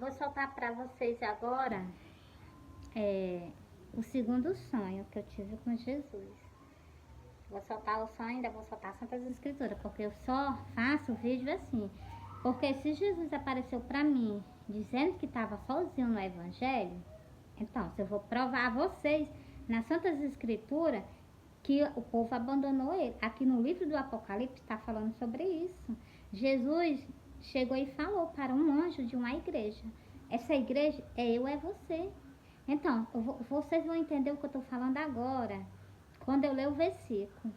Vou soltar para vocês agora o segundo sonho que eu tive com Jesus. Vou soltar o sonho, ainda vou soltar as Santas Escrituras, porque eu só faço vídeo assim. Porque se Jesus apareceu para mim dizendo que estava sozinho no Evangelho, então, se eu vou provar a vocês nas Santas Escrituras que o povo abandonou ele. Aqui no livro do Apocalipse está falando sobre isso. Jesus chegou e falou para um anjo de uma igreja. Essa igreja é você. Então, vocês vão entender o que eu estou falando agora, quando eu ler o versículo.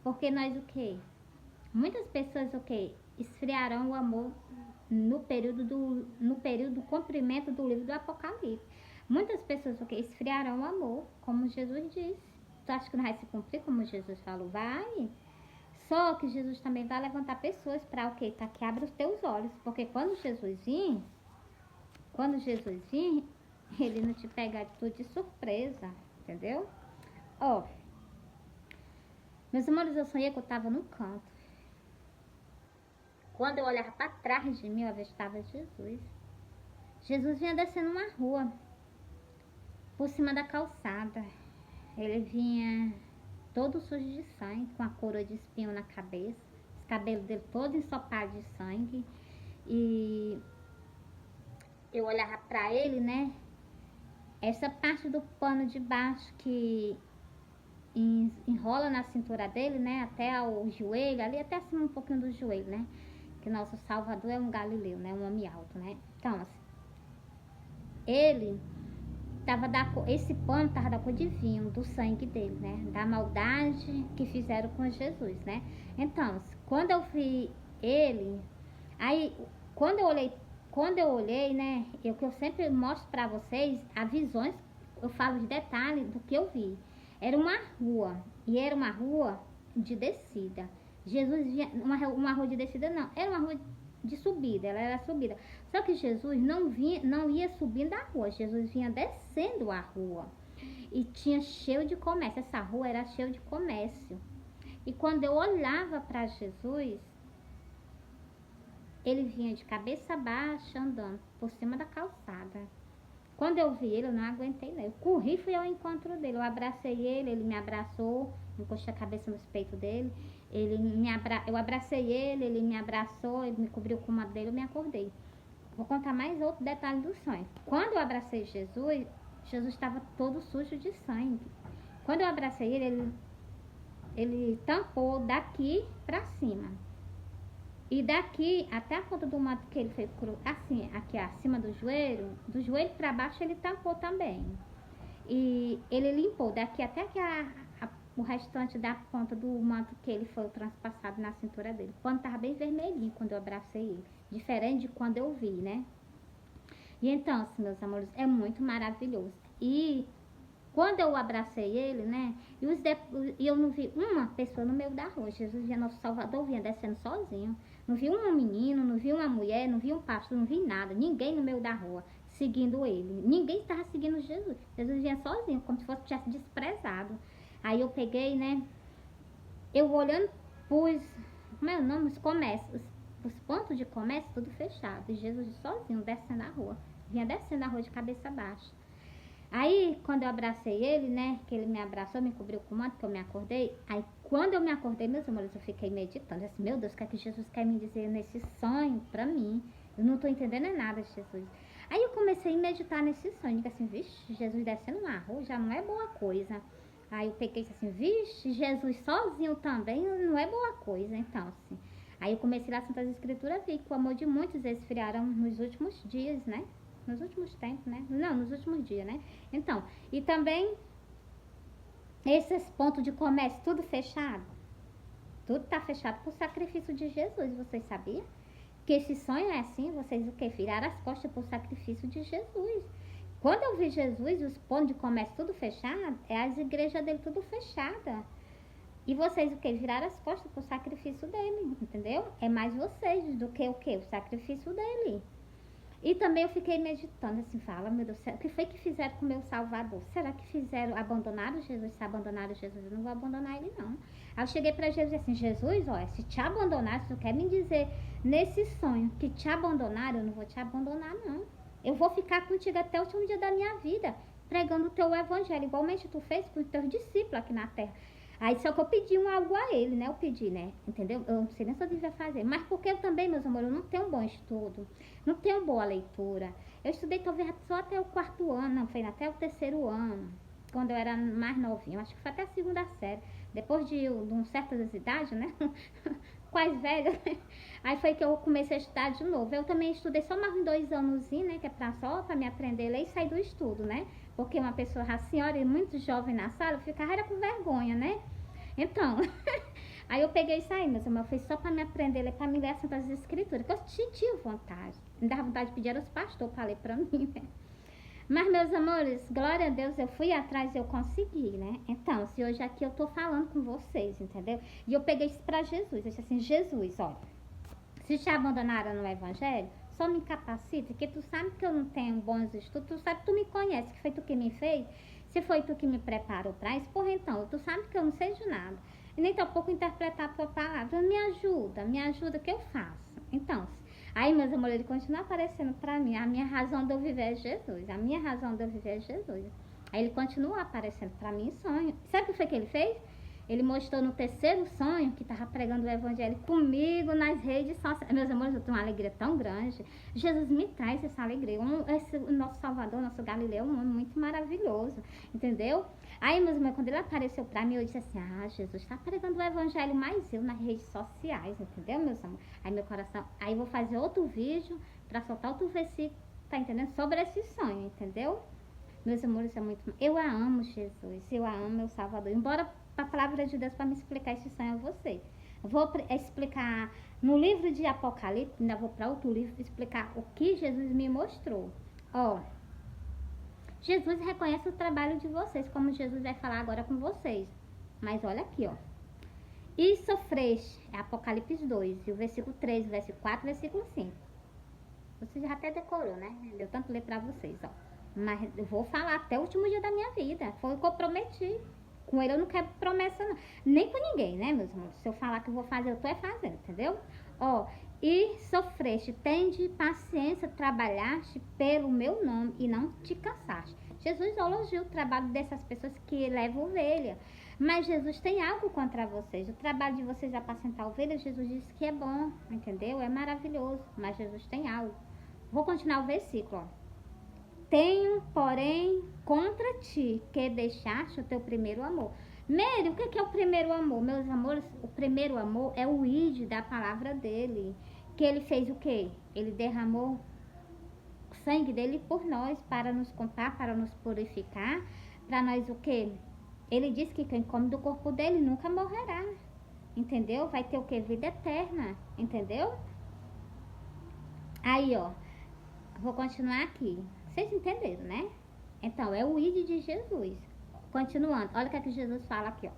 Porque nós o quê? Muitas pessoas o quê? Esfriarão o amor no período do cumprimento do livro do Apocalipse. Muitas pessoas o quê? Esfriarão o amor, como Jesus disse. Tu acha que não vai se cumprir como Jesus falou? Vai. Só que Jesus também vai levantar pessoas para o quê? Para que abra os teus olhos. Porque quando Jesus vir, ele não te pegar de tudo de surpresa, entendeu? Ó, meus amores, eu sonhei que eu estava no canto. Quando eu olhava para trás de mim, eu avistava Jesus. Jesus vinha descendo uma rua, por cima da calçada. Ele vinha todo sujo de sangue, com a coroa de espinho na cabeça, os cabelos dele todo ensopado de sangue. E eu olhava para ele, né? Essa parte do pano de baixo que enrola na cintura dele, né? Até o joelho, ali até acima um pouquinho do joelho, né? Que nosso Salvador é um galileu, né? Um homem alto, né? Então, assim, ele esse pano estava da cor de vinho, do sangue dele, né? Da maldade que fizeram com Jesus, né? Então, quando eu vi ele, aí quando eu olhei, né? O que eu sempre mostro para vocês, as visões, eu falo de detalhe do que eu vi. Era uma rua, e era uma rua de descida. Jesus vinha, uma rua de descida não, era uma rua de subida, ela era subida. Só que Jesus não ia subindo a rua, Jesus vinha descendo a rua. E tinha cheio de comércio, essa rua era cheia de comércio. E quando eu olhava para Jesus, ele vinha de cabeça baixa, andando por cima da calçada. Quando eu vi ele, eu não aguentei, não. Eu corri e fui ao encontro dele. Eu abracei ele me abraçou, encostei a cabeça nos peitos dele. Eu abracei ele me abraçou, ele me cobriu com uma dele, eu me acordei. Vou contar mais outro detalhe do sonho. Quando eu abracei Jesus, Jesus estava todo sujo de sangue. Quando eu abracei ele tampou daqui para cima. E daqui até a ponta do manto que ele fez, assim, aqui acima do joelho para baixo ele tampou também. E ele limpou daqui até que o restante da ponta do manto que ele foi transpassado na cintura dele. Quando estava bem vermelhinho quando eu abracei ele. Diferente de quando eu vi, né? E então, assim, meus amores, é muito maravilhoso. E quando eu abracei ele, né? E eu não vi uma pessoa no meio da rua. Jesus vinha, nosso Salvador vinha descendo sozinho. Não vi um menino, não vi uma mulher, não vi um pastor, não vi nada. Ninguém no meio da rua seguindo ele. Ninguém estava seguindo Jesus. Jesus vinha sozinho, como se fosse tivesse desprezado. Aí eu peguei, né? Eu olhando pus, como é o nome? Os comércios. Os pontos de comércio tudo fechado. E Jesus sozinho descendo a rua. Vinha descendo a rua de cabeça baixa. Aí, quando eu abracei ele, né, que ele me abraçou, me cobriu com o manto, que eu me acordei. Aí, quando eu me acordei, meus amores, eu fiquei meditando. Assim, meu Deus, o que é que Jesus quer me dizer nesse sonho pra mim? Eu não tô entendendo nada, Jesus. Aí, eu comecei a meditar nesse sonho. Digo assim, vixe, Jesus descendo uma rua já não é boa coisa. Aí, eu peguei assim, vixe, Jesus sozinho também não é boa coisa. Então, assim, aí eu comecei lá a Santas Escrituras, vi que o amor de muitos esfriaram nos últimos dias, né? Nos últimos tempos, né? Não, nos últimos dias, né? Então, e também esses pontos de comércio, tudo fechado. Tudo tá fechado por sacrifício de Jesus, vocês sabiam? Que esse sonho é assim, vocês o que? Viraram as costas por sacrifício de Jesus. Quando eu vi Jesus, os pontos de comércio tudo fechado, as igrejas dele tudo fechada. E vocês o que? Viraram as costas por sacrifício dele, entendeu? É mais vocês do que o que? O sacrifício dele. E também eu fiquei meditando, assim, fala, meu Deus, o que foi que fizeram com o meu Salvador? Será que fizeram, abandonaram Jesus? Se abandonaram Jesus, eu não vou abandonar ele, não. Aí eu cheguei para Jesus e assim, Jesus, olha, se te abandonar, se tu quer me dizer nesse sonho que te abandonaram, eu não vou te abandonar, não. Eu vou ficar contigo até o último dia da minha vida, pregando o teu evangelho, igualmente tu fez com os teus discípulos aqui na terra. Aí só que eu pedi algo a ele, né? Eu pedi, né? Entendeu? Eu não sei nem se eu devia fazer. Mas porque eu também, meus amores, eu não tenho um bom estudo. Não tenho boa leitura. Eu estudei talvez só até o 4º ano, não, foi até o 3º ano. Quando eu era mais novinha. Acho que foi até a 2ª série. Depois de uma certa idade, né? Quase velha, né? Aí foi que eu comecei a estudar de novo. Eu também estudei só mais 2 anos, né? Que é só pra me aprender a ler e sair do estudo, né? Porque uma pessoa, a senhora e muito jovem na sala, ficava era com vergonha, né? Então, aí eu peguei isso aí, meus irmãos, foi só para me aprender, para me ler as Santas Escrituras, que eu tinha vontade. Me dava vontade de pedir aos pastores para ler para mim, né? Mas, meus amores, glória a Deus, eu fui atrás e eu consegui, né? Então, se hoje aqui eu tô falando com vocês, entendeu? E eu peguei isso para Jesus, eu disse assim, Jesus, olha, se te abandonaram no Evangelho, só me incapacita, porque tu sabe que eu não tenho bons estudos, tu sabe que tu me conhece, que foi tu que me fez, se foi tu que me preparou para isso, porra, então, tu sabe que eu não sei de nada, e nem tampouco interpretar a tua palavra, me ajuda, o que eu faço? Então, aí, meus amores, ele continua aparecendo para mim, a minha razão de eu viver é Jesus, a minha razão de eu viver é Jesus. Aí ele continua aparecendo para mim em sonho. Sabe o que foi que ele fez? Ele mostrou no 3º sonho que estava pregando o evangelho comigo nas redes sociais. Meus amores, eu tenho uma alegria tão grande. Jesus me traz essa alegria. O nosso Salvador, nosso Galileu, é um homem muito maravilhoso, entendeu? Aí, meus irmãos, quando ele apareceu para mim, eu disse assim, Jesus está pregando o evangelho, mas eu nas redes sociais, entendeu, meus amores? Aí meu coração, aí eu vou fazer outro vídeo para soltar outro versículo, tá entendendo? Sobre esse sonho, entendeu? Meus amores, é muito... Eu a amo, Jesus, eu a amo, meu Salvador. Embora a palavra de Deus para me explicar esse sonho a vocês. Vou explicar no livro de Apocalipse, ainda vou para outro livro explicar o que Jesus me mostrou. Ó, Jesus reconhece o trabalho de vocês, como Jesus vai falar agora com vocês. Mas olha aqui, ó. E sofreste, é Apocalipse 2, e o versículo 3, o versículo 4, o versículo 5. Você já até decorou, né? Deu tanto ler para vocês, ó. Mas eu vou falar até o último dia da minha vida. Foi o que eu prometi. Com ele eu não quero promessa, não. Nem com ninguém, né, meus irmãos? Se eu falar que eu vou fazer, eu tô fazendo, entendeu? Ó, e sofreste, tende paciência, trabalhaste pelo meu nome e não te cansaste. Jesus elogia o trabalho dessas pessoas que levam ovelha. Mas Jesus tem algo contra vocês. O trabalho de vocês apacentar ovelhas, Jesus disse que é bom, entendeu? É maravilhoso. Mas Jesus tem algo. Vou continuar o versículo, ó. Tenho, porém, contra ti, que deixaste o teu primeiro amor. Mary, o que é o primeiro amor? Meus amores, o primeiro amor é o id da palavra dele. Que ele fez o quê? Ele derramou o sangue dele por nós, para nos comprar, para nos purificar. Para nós o quê? Ele disse que quem come do corpo dele nunca morrerá. Entendeu? Vai ter o quê? Vida eterna. Entendeu? Aí, ó. Vou continuar aqui. Vocês entenderam, né? Então, é o id de Jesus. Continuando, olha o que é que Jesus fala aqui, ó.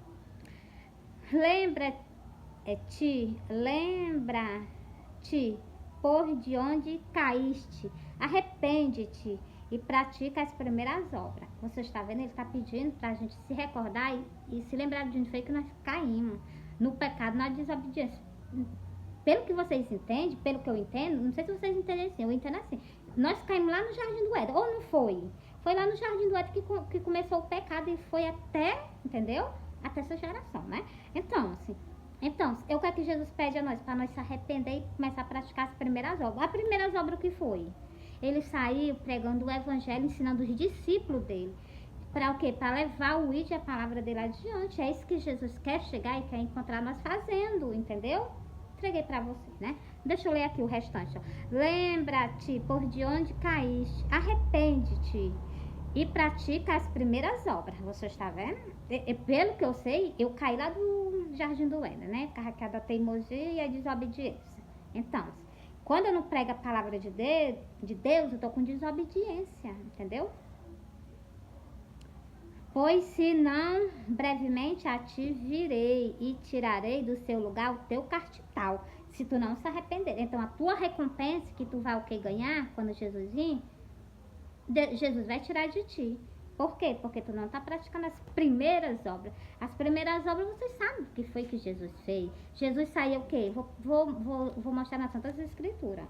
Lembra-te, por de onde caíste. Arrepende-te e pratica as primeiras obras. Você está vendo? Ele está pedindo para a gente se recordar e se lembrar de onde foi que nós caímos. No pecado, na desobediência. Pelo que vocês entendem, pelo que eu entendo, não sei se vocês entendem assim, eu entendo assim. Nós caímos lá no Jardim do Éden, ou não foi? Foi lá no Jardim do Éden que começou o pecado e foi até, entendeu? Até essa geração, né? Então, assim, o que é que Jesus pede a nós? Para nós se arrepender e começar a praticar as primeiras obras. A primeira obra o que foi? Ele saiu pregando o evangelho, ensinando os discípulos dele. Para o quê? Para levar o id, a palavra dele adiante. É isso que Jesus quer chegar e quer encontrar nós fazendo, entendeu? Entreguei para vocês, né? Deixa eu ler aqui o restante, ó. Lembra-te por de onde caíste, arrepende-te e pratica as primeiras obras. Você está vendo? Pelo que eu sei, eu caí lá do Jardim do Éden, né? Carregada a teimosia e a desobediência. Então, quando eu não prego a palavra de Deus, eu tô com desobediência, entendeu? Pois se não, brevemente a ti virei e tirarei do seu lugar o teu castital. se tu não se arrepender. Então, a tua recompensa que tu vai o que ganhar quando Jesus vir, Jesus vai tirar de ti. Por quê? Porque tu não está praticando as primeiras obras. As primeiras obras, vocês sabem o que foi que Jesus fez. Jesus saiu o quê? Vou mostrar na Santa Escritura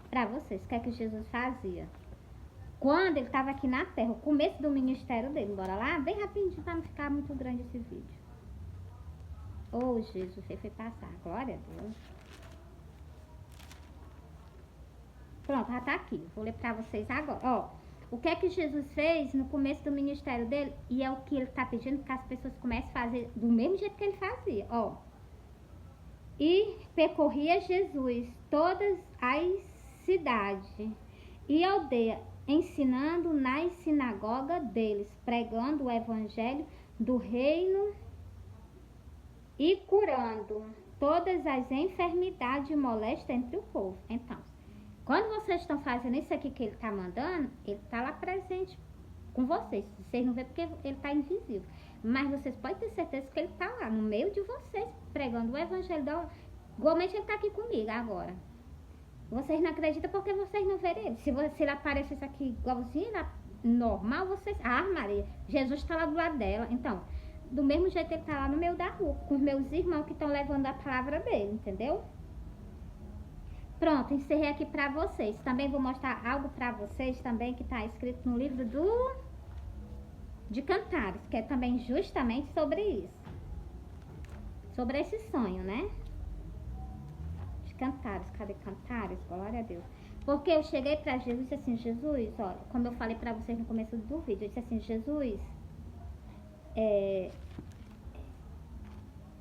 para vocês o que é que Jesus fazia. Quando ele estava aqui na terra, o começo do ministério dele. Bora lá? Bem rapidinho para não ficar muito grande esse vídeo. Oh, Jesus, ele foi passar. Glória a Deus. Pronto, já tá aqui. Vou ler para vocês agora. Ó, o que é que Jesus fez no começo do ministério dele? E é o que ele tá pedindo que as pessoas comecem a fazer do mesmo jeito que ele fazia. Ó. E percorria Jesus todas as cidades e aldeias, ensinando nas sinagogas deles, pregando o evangelho do reino e curando todas as enfermidades e moléstias entre o povo. Então, quando vocês estão fazendo isso aqui que ele está mandando, ele está lá presente com vocês. Vocês não vê porque ele está invisível. Mas vocês podem ter certeza que ele está lá, no meio de vocês, pregando o evangelho. Igualmente ele está aqui comigo agora. Vocês não acreditam porque vocês não verem ele. Se ele aparecesse aqui igualzinho, normal, vocês... Ah, Maria, Jesus está lá do lado dela. Então, do mesmo jeito ele está lá no meio da rua, com os meus irmãos que estão levando a palavra dele, entendeu? Pronto, encerrei aqui para vocês. Também vou mostrar algo para vocês também que está escrito no livro de Cantares, que é também justamente sobre isso. Sobre esse sonho, né? De Cantares, cadê Cantares? Glória a Deus. Porque eu cheguei para Jesus e disse assim, Jesus, olha, como eu falei para vocês no começo do vídeo, eu disse assim, Jesus,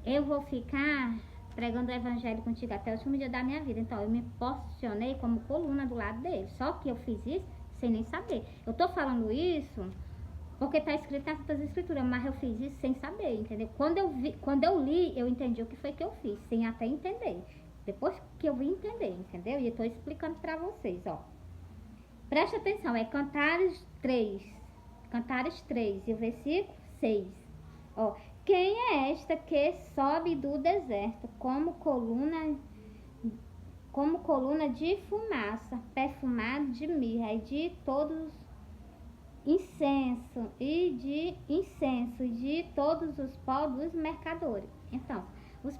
eu vou ficar pregando o evangelho contigo até o último dia da minha vida. Então, eu me posicionei como coluna do lado dele. Só que eu fiz isso sem nem saber. Eu tô falando isso porque tá escrito nas Santas Escrituras, mas eu fiz isso sem saber, entendeu? Quando eu li, eu entendi o que foi que eu fiz, sem até entender. Depois que eu vim entender, entendeu? E eu tô explicando pra vocês, ó. Presta atenção, é Cantares 3. Cantares 3, e o versículo 6. Ó. Quem é esta que sobe do deserto como coluna de fumaça, perfumado de mirra e de todos incenso de todos os pó dos mercadores? Então, os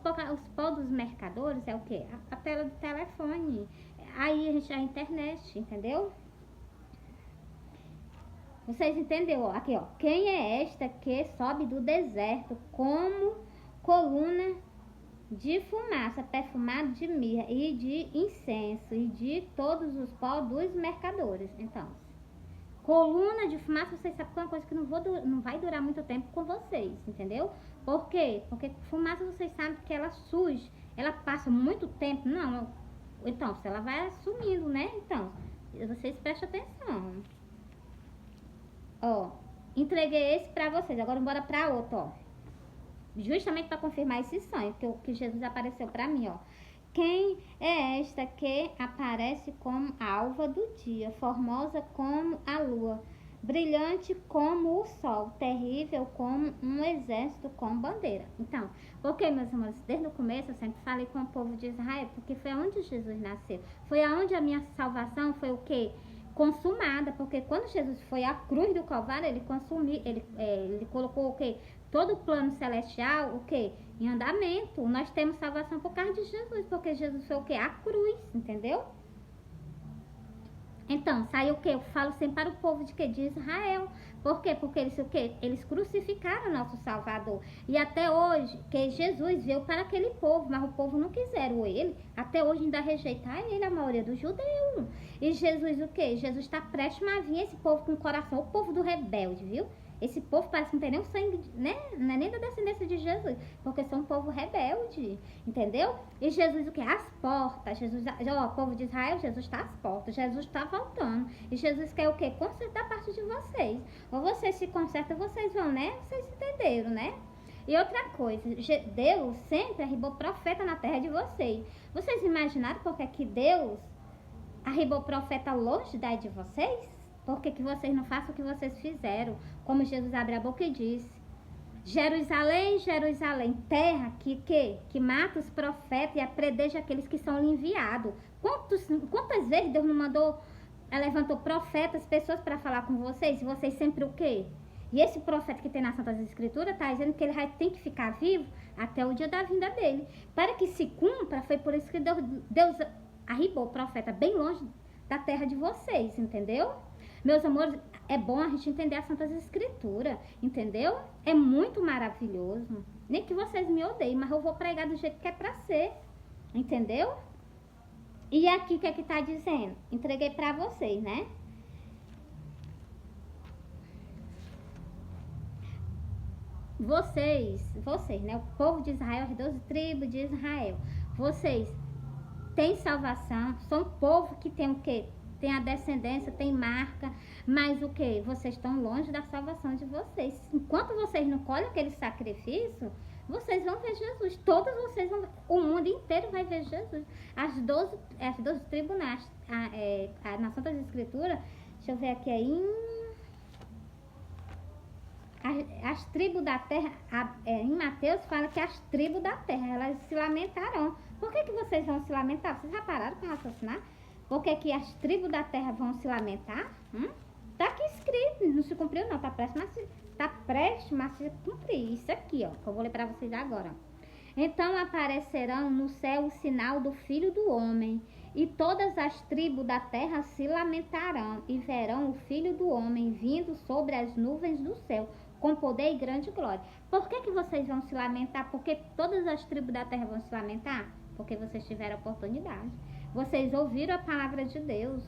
pó dos mercadores é o quê? A tela do telefone. Aí a internet, entendeu? Vocês entenderam? Ó, aqui, ó. Quem é esta que sobe do deserto como coluna de fumaça, perfumado de mirra e de incenso e de todos os pó dos mercadores? Então, coluna de fumaça, vocês sabem que é uma coisa que não vai durar muito tempo com vocês, entendeu? Por quê? Porque fumaça, vocês sabem que ela surge, ela passa muito tempo, não. Então, se ela vai sumindo, né? Então, vocês prestem atenção. Ó, entreguei esse pra vocês. Agora bora pra outro, ó. Justamente para confirmar esse sonho que Jesus apareceu pra mim, ó. Quem é esta que aparece como a alva do dia, formosa como a lua, brilhante como o sol, terrível como um exército com bandeira? Então, porque, meus irmãos, desde o começo eu sempre falei com o povo de Israel, porque foi onde Jesus nasceu. Foi aonde a minha salvação foi o quê? Consumada, porque quando Jesus foi à cruz do Calvário, ele consumiu, ele colocou o quê? Todo o plano celestial, o quê? Em andamento. Nós temos salvação por causa de Jesus, porque Jesus foi o quê? A cruz, entendeu? Então, saiu o quê? Eu falo sempre para o povo de quê? De Israel. Por quê? Porque eles, o quê? Eles crucificaram nosso Salvador. E até hoje, que Jesus veio para aquele povo, mas o povo não quiseram ele. Até hoje ainda rejeitar ele, a maioria dos judeus. E Jesus o quê? Jesus está prestes a vir esse povo com o coração, o povo do rebelde, viu? Esse povo parece que não tem nem o sangue, né? Não é nem da descendência de Jesus, porque são um povo rebelde, entendeu? E Jesus o quê? As portas. Jesus, ó, o povo de Israel, Jesus está às portas, Jesus está voltando. E Jesus quer o quê? Consertar a parte de vocês. Ou vocês se consertam, vocês vão, né? Vocês entenderam, né? E outra coisa, Deus sempre arribou profeta na terra de vocês. Vocês imaginaram por que Deus arribou profeta longe da de vocês? Por que vocês não façam o que vocês fizeram? Como Jesus abre a boca e disse. Jerusalém, Jerusalém, terra que mata os profetas e apredeja aqueles que são lhe enviados. Quantas vezes Deus não mandou, levantou profetas, pessoas para falar com vocês, e vocês sempre o quê? E esse profeta que tem na Santas Escrituras está dizendo que ele tem que ficar vivo até o dia da vinda dele. Para que se cumpra, foi por isso que Deus arribou o profeta bem longe da terra de vocês, entendeu? Meus amores, é bom a gente entender as Santas Escrituras, entendeu? É muito maravilhoso. Nem que vocês me odeiem, mas eu vou pregar do jeito que é para ser, entendeu? E aqui o que é que tá dizendo? Entreguei para vocês, né? Vocês, né? O povo de Israel, as 12 tribos de Israel. Vocês têm salvação, são um povo que tem o quê? Tem a descendência, tem marca, mas o quê? Vocês estão longe da salvação de vocês. Enquanto vocês não colhem aquele sacrifício, vocês vão ver Jesus. Todos vocês vão ver. O mundo inteiro vai ver Jesus. As 12 tribos na Santa Escritura, deixa eu ver aqui aí. As tribos da terra, em Mateus fala que as tribos da terra, elas se lamentarão. Por que vocês vão se lamentar? Vocês já pararam para raciocinar? Por que as tribos da terra vão se lamentar? Tá aqui escrito, não se cumpriu não, tá prestes a se cumprir. Isso aqui, ó, que eu vou ler para vocês agora. Então aparecerão no céu o sinal do Filho do Homem, e todas as tribos da terra se lamentarão, e verão o Filho do Homem vindo sobre as nuvens do céu, com poder e grande glória. Por que vocês vão se lamentar? Porque todas as tribos da terra vão se lamentar? Porque vocês tiveram oportunidade. Vocês ouviram a palavra de Deus.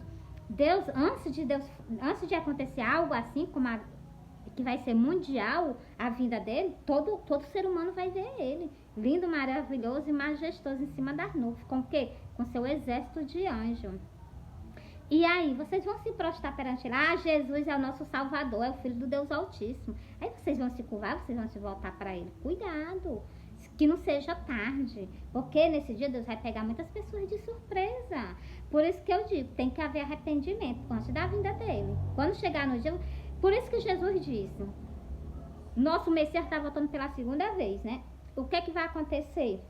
Antes de acontecer algo assim, como que vai ser mundial, a vinda dele, todo ser humano vai ver ele. Lindo, maravilhoso e majestoso em cima das nuvens. Com o quê? Com seu exército de anjos. E aí, vocês vão se prostrar perante ele. Ah, Jesus é o nosso Salvador, é o Filho do Deus Altíssimo. Aí vocês vão se curvar, vocês vão se voltar para ele. Cuidado, que não seja tarde. Porque nesse dia Deus vai pegar muitas pessoas de surpresa. Por isso que eu digo, tem que haver arrependimento antes da vinda dele. Quando chegar no dia... Por isso que Jesus disse, nosso Messias está voltando pela segunda vez, né? O que é que vai acontecer?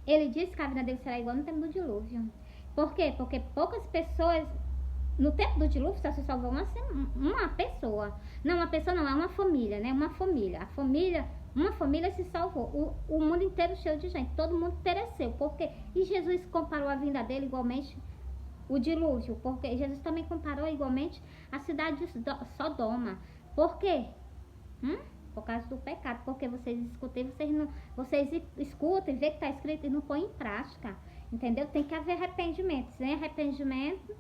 Ele disse que a vinda dele será igual no tempo do dilúvio. Por quê? Porque poucas pessoas, no tempo do dilúvio, só se salvou uma pessoa. Não, uma pessoa não, é uma família, né? Uma família se salvou. O mundo inteiro cheio de gente, todo mundo pereceu. Por quê? E Jesus comparou a vinda dele igualmente o dilúvio, porque Jesus também comparou igualmente a cidade de Sodoma. Por quê? Por causa do pecado. Porque vocês escutam e vê que está escrito e não põem em prática. Entendeu? Tem que haver arrependimento. Sem arrependimento,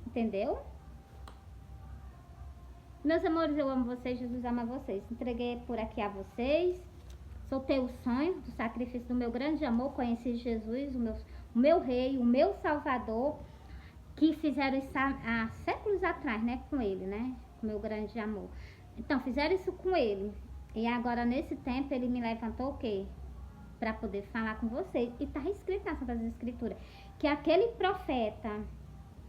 entendeu? Meus amores, eu amo vocês, Jesus ama vocês. Entreguei por aqui a vocês. Soltei o sonho do sacrifício do meu grande amor. Conheci Jesus, o meu rei, o meu salvador, que fizeram isso há séculos atrás, né? Com ele, né? Com o meu grande amor. Então, fizeram isso com ele. E agora, nesse tempo, ele me levantou o quê? Para poder falar com vocês. E está escrito nas Santas Escrituras que aquele profeta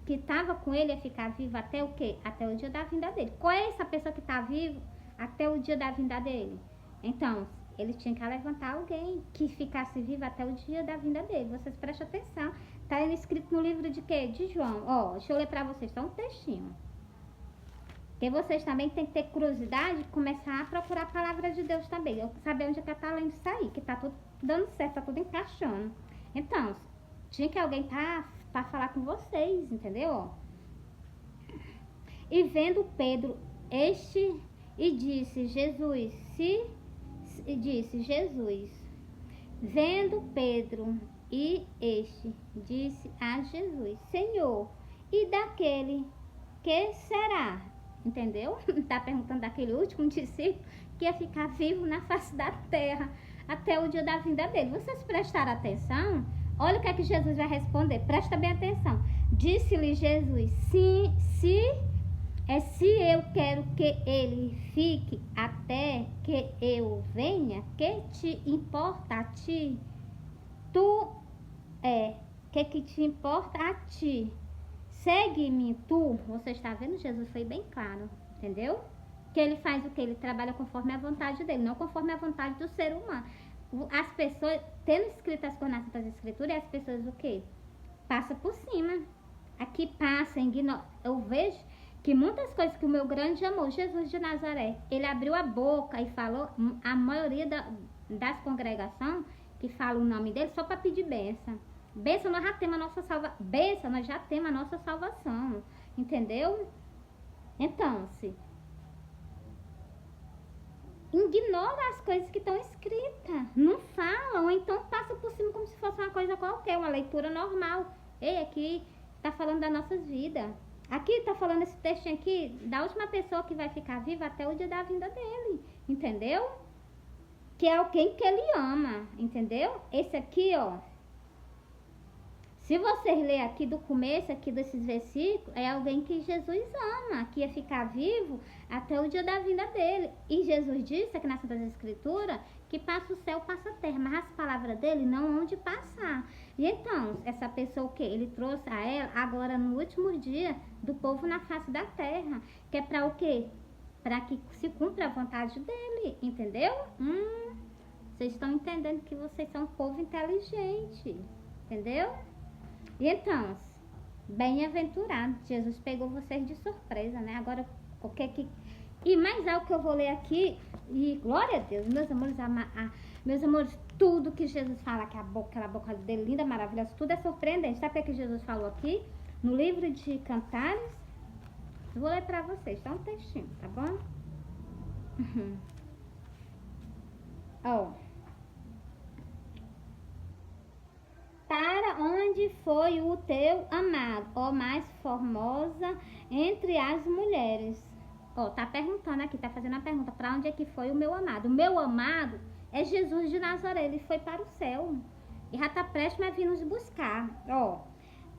que estava com ele ia ficar vivo até o quê? Até o dia da vinda dele. Qual é essa pessoa que está vivo até o dia da vinda dele? Então, ele tinha que levantar alguém que ficasse vivo até o dia da vinda dele. Vocês prestem atenção. Está escrito no livro de quê? De João. Ó, deixa eu ler para vocês só um textinho. Porque vocês também têm que ter curiosidade e começar a procurar a palavra de Deus também. Eu saber onde é que está lendo isso aí, que está tudo dando certo, está tudo encaixando. Então, tinha que alguém para falar com vocês, entendeu? E vendo Pedro e disse Jesus, vendo Pedro e disse a Jesus, Senhor, e daquele que será? Entendeu? Está perguntando daquele último discípulo que ia ficar vivo na face da terra até o dia da vinda dele. Vocês prestaram atenção? Olha o que é que Jesus vai responder. Presta bem atenção. Disse-lhe Jesus, se eu quero que ele fique até que eu venha, que te importa a ti? Que te importa a ti? Segue-me tu. Você está vendo? Jesus foi bem claro, entendeu? Que ele faz o que? Ele trabalha conforme a vontade dele, não conforme a vontade do ser humano. As pessoas, tendo escrito as coisas nas Santas Escrituras, as pessoas o que? Passa por cima. Aqui passa, ignora. Eu vejo que muitas coisas que o meu grande amor, Jesus de Nazaré, ele abriu a boca e falou, a maioria das congregações que fala o nome dele só para pedir bênção. Bênção, nós já temos a nossa salvação. Bênção, nós já temos a nossa salvação. Entendeu? Então, se ignora as coisas que estão escritas. Não falam, ou então passa por cima como se fosse uma coisa qualquer, uma leitura normal. Ei, aqui tá falando das nossas vidas. Aqui tá falando esse textinho aqui da última pessoa que vai ficar viva até o dia da vinda dele. Entendeu? Que é alguém que ele ama. Entendeu? Esse aqui, ó. Se vocês lerem aqui do começo, aqui desses versículos, é alguém que Jesus ama, que ia ficar vivo até o dia da vinda dele. E Jesus disse aqui nas Santas Escrituras que passa o céu, passa a terra, mas as palavras dele não hão de passar. E então, essa pessoa o quê? Ele trouxe a ela agora no último dia do povo na face da terra, que é para o quê? Para que se cumpra a vontade dele, entendeu? Vocês estão entendendo que vocês são um povo inteligente, entendeu? E então, bem-aventurado, Jesus pegou vocês de surpresa, né? Agora, o que que... E mais algo que eu vou ler aqui, e glória a Deus, meus amores, tudo que Jesus fala, que aquela boca dele linda, maravilhosa, tudo é surpreendente. Sabe o que Jesus falou aqui? No livro de Cantares, eu vou ler pra vocês, tá um textinho, tá bom? Ó. Para onde foi o teu amado, ó mais formosa entre as mulheres? Ó, tá perguntando aqui, tá fazendo a pergunta, para onde é que foi o meu amado? O meu amado é Jesus de Nazaré, ele foi para o céu. E já tá prestes a vir nos buscar. Ó,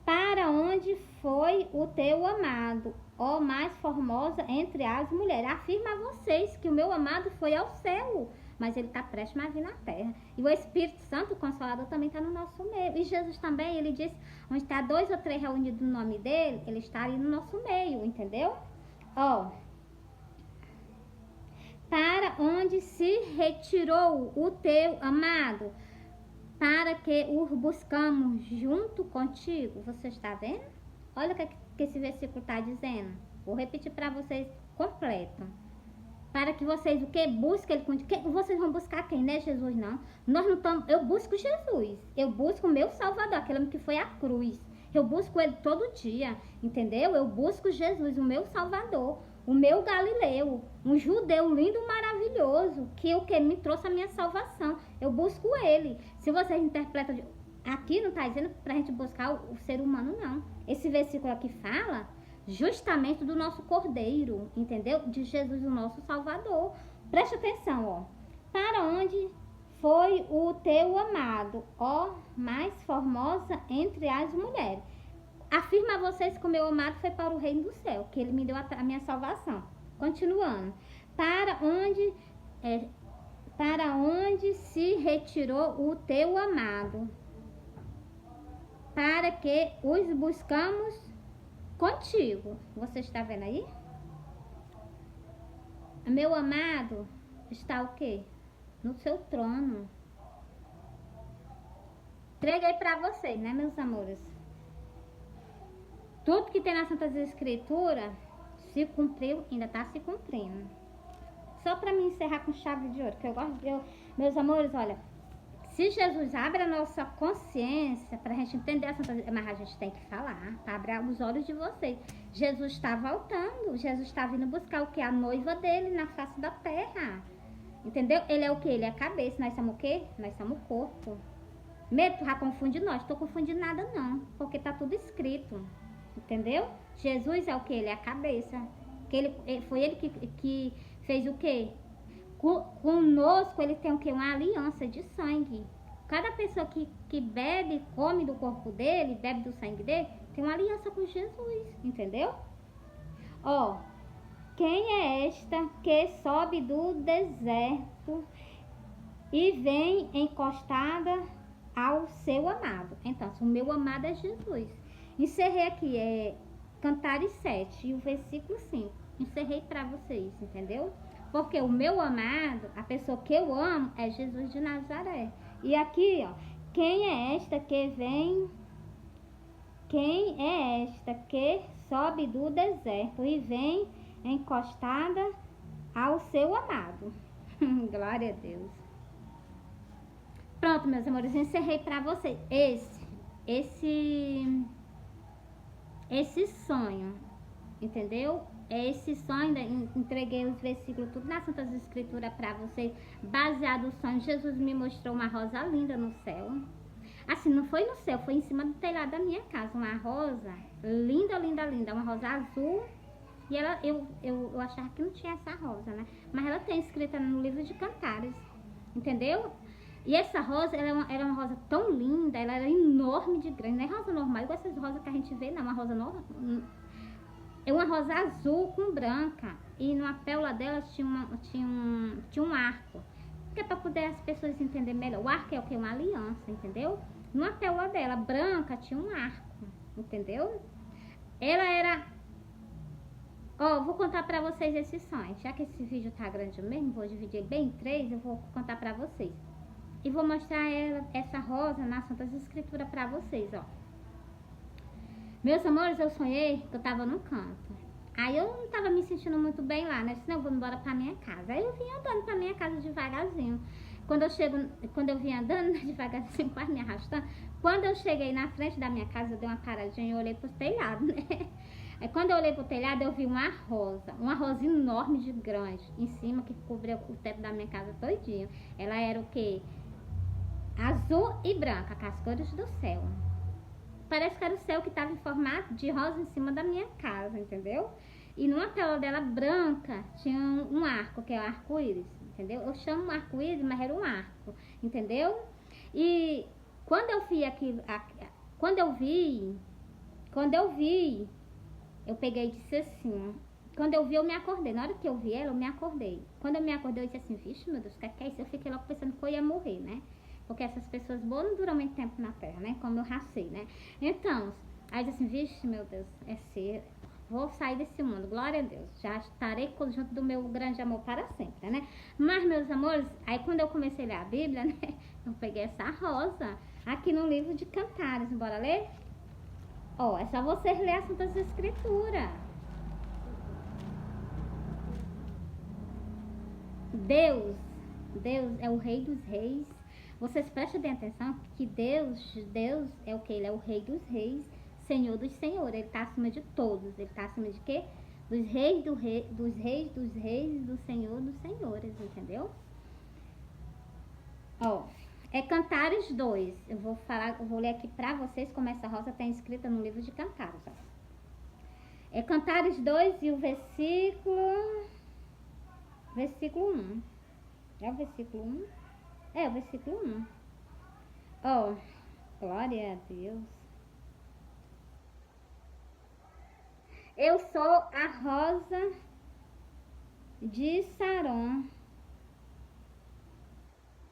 para onde foi o teu amado, ó mais formosa entre as mulheres? Afirma a vocês que o meu amado foi ao céu, mas ele está prestes a vir na terra. E o Espírito Santo, o Consolador, também está no nosso meio. E Jesus também, ele disse, onde está 2 ou 3 reunidos no nome dele, ele está ali no nosso meio, entendeu? Ó, para onde se retirou o teu amado, para que o buscamos junto contigo. Você está vendo? Olha o que esse versículo está dizendo. Vou repetir para vocês completo. Para que vocês o que? Busquem ele contigo. Vocês vão buscar quem? Não é Jesus, não. Nós não estamos... Eu busco Jesus. Eu busco o meu Salvador, aquele que foi à cruz. Eu busco ele todo dia, entendeu? Eu busco Jesus, o meu Salvador, o meu Galileu, um judeu lindo, maravilhoso, que o que me trouxe a minha salvação. Eu busco ele. Se vocês interpretam... Aqui não está dizendo para a gente buscar o ser humano, não. Esse versículo aqui fala... justamente do nosso Cordeiro, entendeu? De Jesus, o nosso Salvador. Preste atenção, ó. Para onde foi o teu amado, ó, mais formosa entre as mulheres? Afirma a vocês que o meu amado foi para o reino do céu, que ele me deu a minha salvação. Continuando. Para onde se retirou o teu amado? Para que os buscamos contigo. Você está vendo aí? Meu amado está o quê? No seu trono. Entreguei para vocês, né, meus amores? Tudo que tem nas Santas Escrituras se cumpriu, ainda está se cumprindo. Só para me encerrar com chave de ouro, que eu gosto de... Meus amores, olha, se Jesus abre a nossa consciência para a gente entender a Santa... Mas a gente tem que falar, para abrir os olhos de vocês. Jesus está voltando, Jesus está vindo buscar o que? A noiva dele na face da terra. Entendeu? Ele é o que? Ele é a cabeça. Nós somos o quê? Nós somos o corpo. Medo, tu já confunde nós. Não estou confundindo nada não, porque está tudo escrito. Entendeu? Jesus é o que? Ele é a cabeça. Foi ele que fez o quê? Conosco ele tem o que? Uma aliança de sangue. Cada pessoa que bebe, come do corpo dele, bebe do sangue dele, tem uma aliança com Jesus, entendeu? Ó, quem é esta que sobe do deserto e vem encostada ao seu amado? Então, o meu amado é Jesus. Encerrei aqui, Cantares 7, e o versículo 5. Encerrei para vocês, entendeu? Porque o meu amado, a pessoa que eu amo, é Jesus de Nazaré. E aqui, ó, quem é esta que vem? Quem é esta que sobe do deserto e vem encostada ao seu amado? Glória a Deus. Pronto, meus amores, encerrei para vocês esse sonho, entendeu? Esse sonho, entreguei os versículos tudo nas Santas Escrituras para vocês, baseado no sonho. Jesus me mostrou uma rosa linda no céu. Assim, não foi no céu, foi em cima do telhado da minha casa, uma rosa linda, linda, linda, uma rosa azul. E ela, eu achava que não tinha essa rosa, né? Mas ela tem escrita no livro de Cantares, entendeu? E essa rosa, ela era uma rosa tão linda, ela era enorme de grande, não é rosa normal, igual essas rosas que a gente vê, não, uma rosa normal. É uma rosa azul com branca, e na pérola dela tinha um arco, que é para poder as pessoas entenderem melhor. O arco é o que? Uma aliança, entendeu? Numa pérola dela, branca, tinha um arco, entendeu? Ela era... Ó, vou contar pra vocês esse sonho. Já que esse vídeo tá grande mesmo, vou dividir bem em 3, eu vou contar pra vocês. E vou mostrar essa rosa nas Santas Escrituras pra vocês, ó. Meus amores, eu sonhei que eu tava num canto. Aí eu não tava me sentindo muito bem lá, né? Senão eu vou embora pra minha casa. Aí eu vim andando pra minha casa devagarzinho. Quando eu vim andando devagarzinho, quase me arrastando. Quando eu cheguei na frente da minha casa, eu dei uma paradinha e olhei pro telhado, né? Aí quando eu olhei pro telhado, eu vi uma rosa enorme de grande, em cima, que cobriu o teto da minha casa todinho. Ela era o quê? Azul e branca, com as cores do céu. Parece que era o céu que estava em formato de rosa em cima da minha casa, entendeu? E numa tela dela branca tinha um arco, que é o arco-íris, entendeu? Eu chamo arco-íris, mas era um arco, entendeu? E quando eu vi aquilo, quando eu vi, eu peguei e disse assim, quando eu vi, eu me acordei. Na hora que eu vi ela, eu me acordei. Quando eu me acordei, eu disse assim, vixe, meu Deus, o que é isso? Eu fiquei logo pensando que eu ia morrer, né? Porque essas pessoas boas não duram muito tempo na Terra, né? Como eu racei, né? Então, aí eu disse assim, vixe, meu Deus, vou sair desse mundo, glória a Deus. Já estarei junto do meu grande amor para sempre, né? Mas, meus amores, aí quando eu comecei a ler a Bíblia, né? Eu peguei essa rosa aqui no livro de Cantares, bora ler? Ó, é só vocês lerem as Santas Escrituras. Deus é o Rei dos Reis. Vocês prestem bem atenção que Deus é o que? Ele é o Rei dos Reis, Senhor dos Senhores. Ele está acima de todos. Ele está acima de quê? Dos reis, dos reis, do Senhor dos Senhores, entendeu? Ó, é Cantares 2. Eu vou ler aqui pra vocês como essa rosa está escrita no livro de Cantares, ó. É Cantares 2 e o versículo 1. É o versículo 1? É o versículo 1. Ó, glória a Deus. Eu sou a rosa de Saron,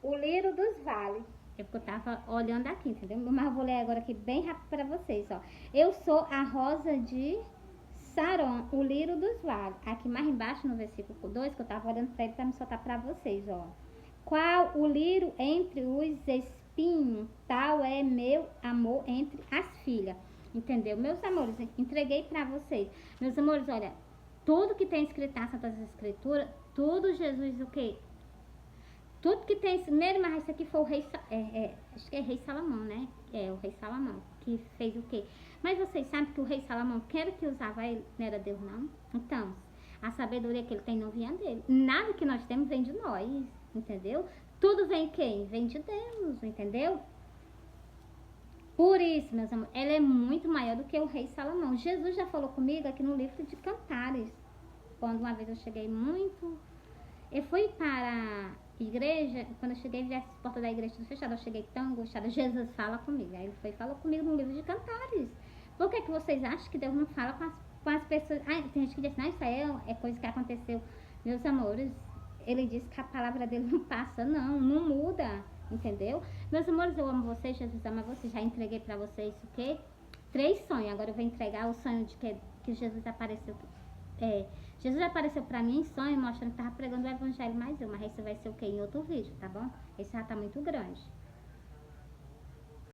o lírio dos vales. É porque eu tava olhando aqui, entendeu? Mas eu vou ler agora aqui bem rápido para vocês, ó. Eu sou a rosa de Saron, o lírio dos vales. Aqui mais embaixo no versículo 2, que eu tava olhando para ele para me soltar para vocês, ó. Qual o lírio entre os espinhos, tal é meu amor entre as filhas. Entendeu? Meus amores, entreguei para vocês. Meus amores, olha, tudo que tem escrito nas Santas Escrituras, tudo Jesus o quê? Tudo que tem, mas isso aqui foi o rei, acho que é rei Salomão, né? É, o rei Salomão, que fez o quê? Mas vocês sabem que o rei Salomão, quem era que usava ele, não era Deus, não? Então, a sabedoria que ele tem não vinha dele. Nada que nós temos vem de nós, entendeu? Tudo vem quem? Vem de Deus, entendeu? Por isso, meus amores, ela é muito maior do que o rei Salomão. Jesus já falou comigo aqui no livro de Cantares. Quando uma vez eu cheguei muito... Eu fui para a igreja, quando eu cheguei, vi as portas da igreja tudo fechada, eu cheguei tão angustiada. Jesus fala comigo. Aí ele foi e falou comigo no livro de Cantares. Por que vocês acham que Deus não fala com as pessoas? Ah, tem gente que diz, não, isso aí é coisa que aconteceu. Meus amores, ele diz que a palavra dele não passa, não muda, entendeu? Meus amores, eu amo vocês, Jesus ama vocês. Já entreguei para vocês o quê? 3 sonhos. Agora eu vou entregar o sonho de que Jesus apareceu É, Jesus já apareceu pra mim em sonho, mostrando que tava pregando o evangelho mais eu, mas esse vai ser o quê? Em outro vídeo, tá bom? Esse já tá muito grande.